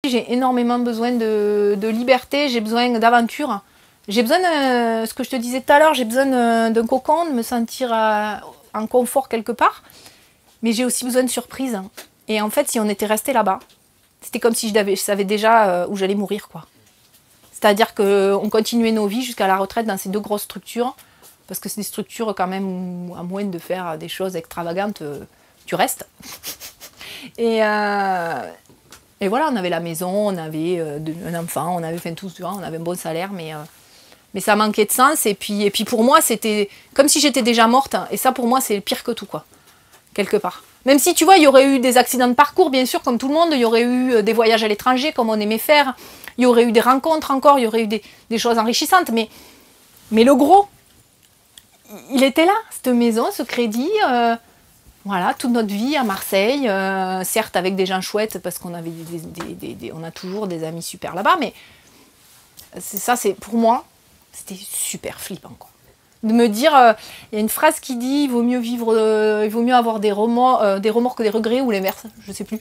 J'ai énormément besoin de liberté, j'ai besoin d'aventure. J'ai besoin, ce que je te disais tout à l'heure, j'ai besoin d'un cocon, de me sentir en confort quelque part. Mais j'ai aussi besoin de surprises. Et en fait, si on était resté là-bas, c'était comme si je savais déjà où j'allais mourir, quoi. C'est-à-dire qu'on continuait nos vies jusqu'à la retraite dans ces 2 grosses structures. Parce que c'est des structures quand même où, à moins de faire des choses extravagantes, tu restes. Et voilà, on avait la maison, on avait un enfant, on avait fait tout, on avait un bon salaire, mais ça manquait de sens. Et puis pour moi, c'était comme si j'étais déjà morte. Et ça, pour moi, c'est le pire que tout, quoi. Quelque part. Même si, tu vois, il y aurait eu des accidents de parcours, bien sûr, comme tout le monde. Il y aurait eu des voyages à l'étranger, comme on aimait faire. Il y aurait eu des rencontres encore, il y aurait eu des choses enrichissantes. Mais le gros, il était là, cette maison, ce crédit. Voilà, toute notre vie à Marseille, certes avec des gens chouettes, parce qu'on avait on a toujours des amis super là-bas, mais c'est pour moi, c'était super flippant, quoi. De me dire, il y a une phrase qui dit, il vaut mieux vivre, il vaut mieux avoir des remords que des regrets, ou l'inverse, je sais plus.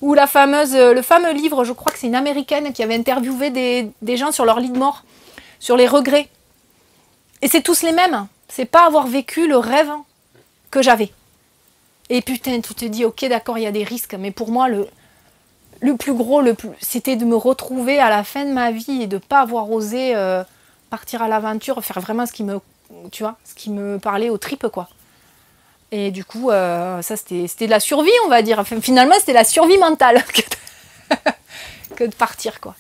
Ou le fameux livre, je crois que c'est une américaine qui avait interviewé des gens sur leur lit de mort, sur les regrets. Et c'est tous les mêmes. C'est pas avoir vécu le rêve que j'avais. Et putain, tu te dis, ok, d'accord, il y a des risques, mais pour moi, le plus gros, c'était de me retrouver à la fin de ma vie et de ne pas avoir osé partir à l'aventure, faire vraiment ce qui me parlait aux tripes, quoi. Et du coup, ça, c'était de la survie, on va dire. Enfin, finalement, c'était la survie mentale que de partir, quoi.